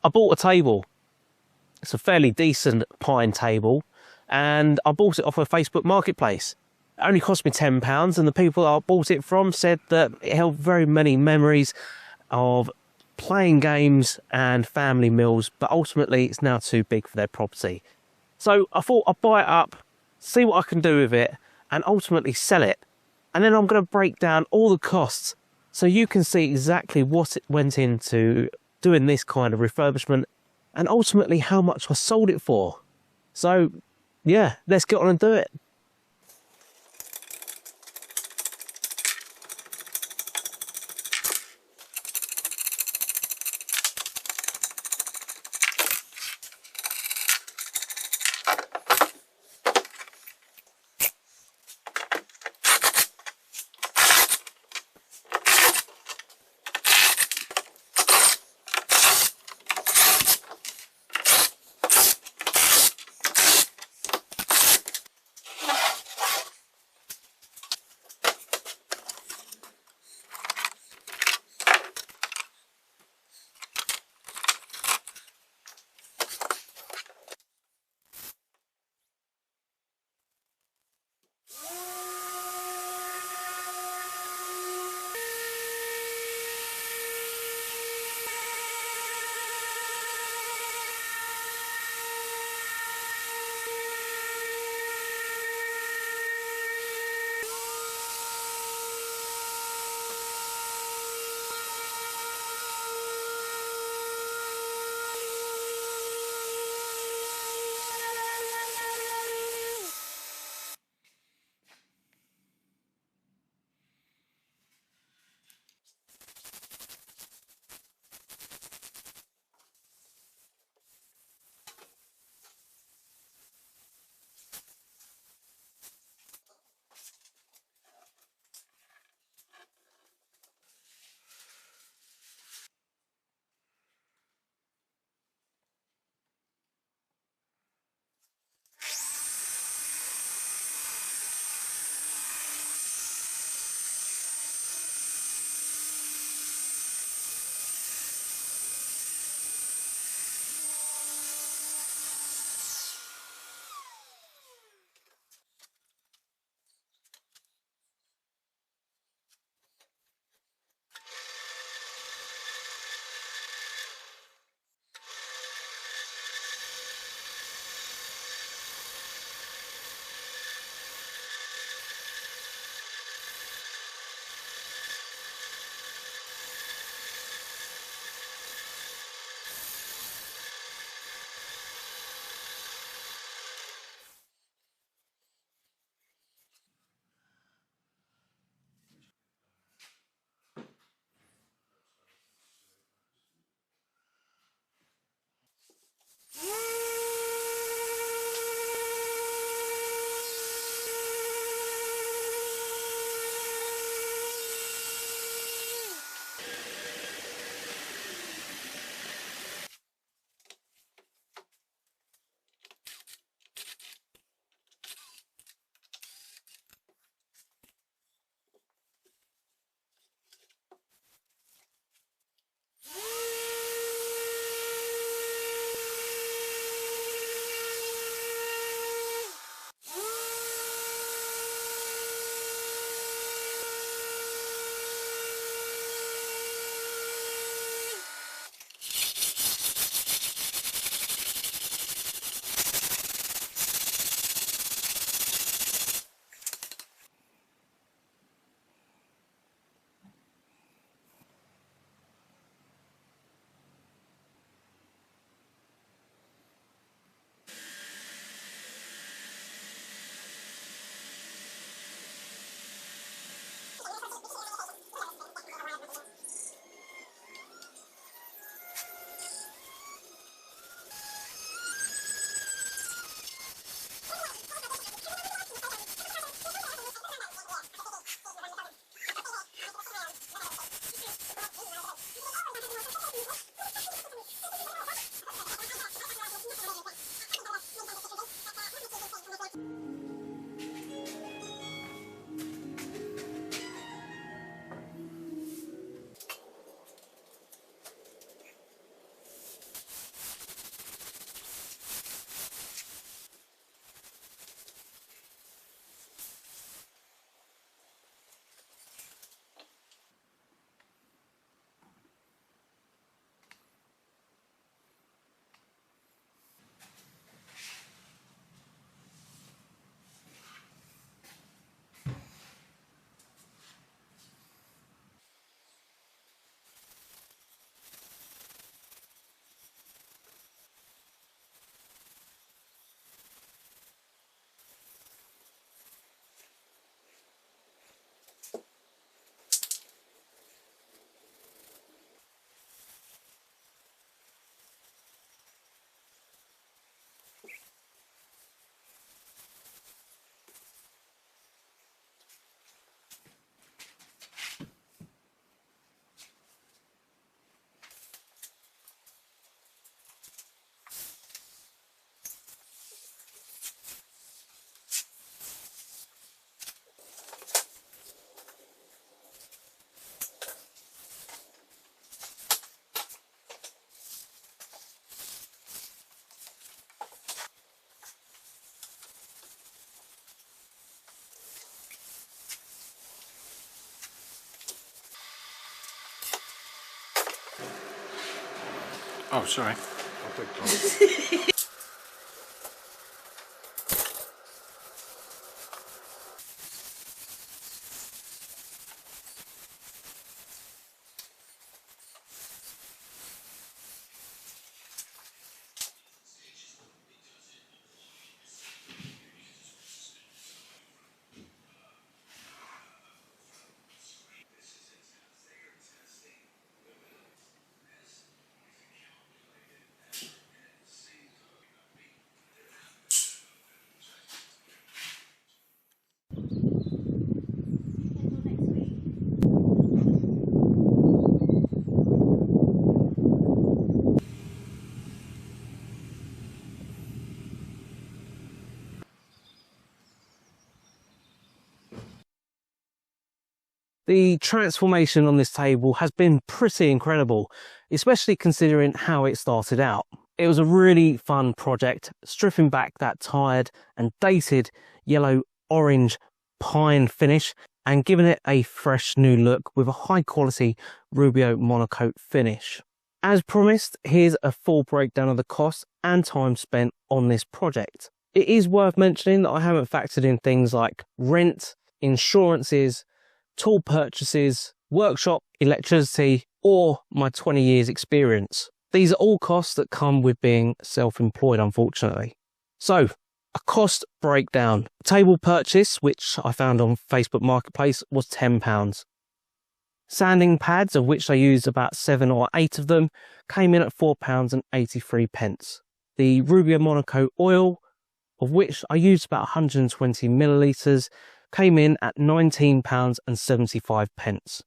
I bought a table. It's a fairly decent pine table, and I bought it off a Facebook marketplace. It only cost me £10, and the people I bought it from said that it held very many memories of playing games and family meals, but ultimately it's now too big for their property. So I thought I'd buy it up, see what I can do with it, and ultimately sell it. And then I'm going to break down all the costs so you can see exactly what it went into doing this kind of refurbishment, and ultimately how much I sold it for. So yeah, let's get on and do it. Oh, sorry. I'll take time. The transformation on this table has been pretty incredible, especially considering how it started out. It was a really fun project, stripping back that tired and dated yellow-orange pine finish and giving it a fresh new look with a high-quality Rubio Monocoat finish. As promised, here's a full breakdown of the cost and time spent on this project. It is worth mentioning that I haven't factored in things like rent, insurances, tool purchases, workshop, electricity, or my 20 years experience. These are all costs that come with being self-employed, unfortunately. So, a cost breakdown. Table purchase, which I found on Facebook Marketplace, was £10. Sanding pads, of which I used about 7 or 8 of them, came in at £4.83. The Rubio Monocoat oil, of which I used about 120 millilitres, came in at £19.75.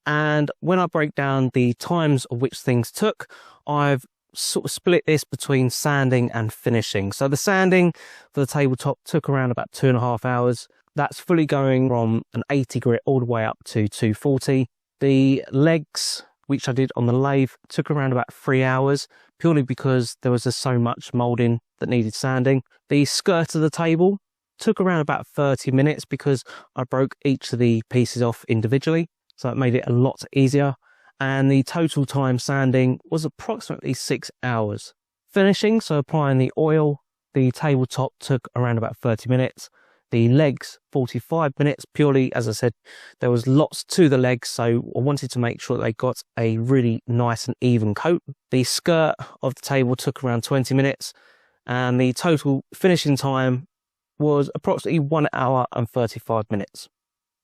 And when I break down the times of which things took, I've sort of split this between sanding and finishing. So the sanding for the tabletop took around about 2.5 hours. That's fully going from an 80 grit all the way up to 240. The legs, which I did on the lathe, took around about 3 hours, purely because there was just so much moulding that needed sanding. The skirt of the table took around about 30 minutes because I broke each of the pieces off individually, so it made it a lot easier. And the total time sanding was approximately 6 hours. Finishing, so applying the oil, the tabletop took around about 30 minutes. The legs, 45 minutes, purely, as I said, there was lots to the legs, so I wanted to make sure that they got a really nice and even coat. The skirt of the table took around 20 minutes, and the total finishing time was approximately 1 hour and 35 minutes.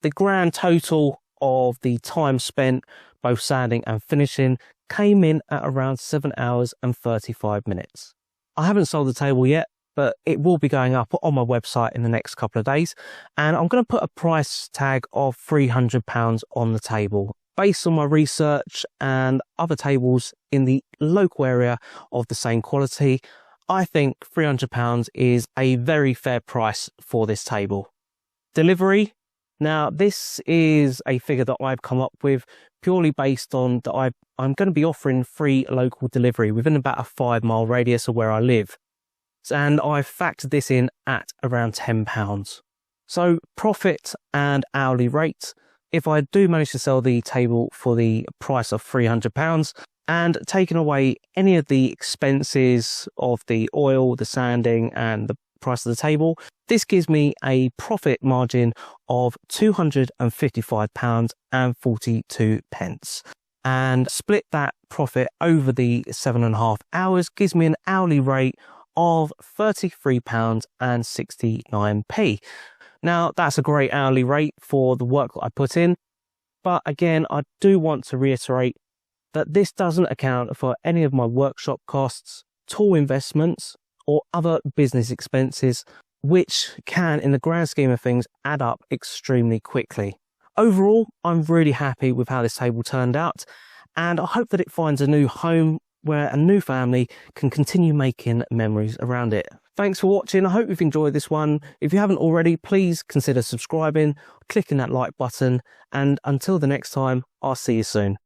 The grand total of the time spent both sanding and finishing came in at around 7 hours and 35 minutes. I haven't sold the table yet, but it will be going up on my website in the next couple of days, and I'm going to put a price tag of £300 on the table. Based on my research and other tables in the local area of the same quality, I think £300 is a very fair price for this table. Delivery. Now, this is a figure that I've come up with purely based on that I'm going to be offering free local delivery within about a 5-mile radius of where I live. And I've factored this in at around £10. So profit and hourly rate. If I do manage to sell the table for the price of £300, and taking away any of the expenses of the oil, the sanding and the price of the table, this gives me a profit margin of £255.42. And split that profit over the 7.5 hours gives me an hourly rate of £33.69. Now, that's a great hourly rate for the work that I put in. But again, I do want to reiterate that this doesn't account for any of my workshop costs, tool investments, or other business expenses, which can, in the grand scheme of things, add up extremely quickly. Overall, I'm really happy with how this table turned out, and I hope that it finds a new home where a new family can continue making memories around it. Thanks for watching. I hope you've enjoyed this one. If you haven't already, please consider subscribing, clicking that like button, and until the next time, I'll see you soon.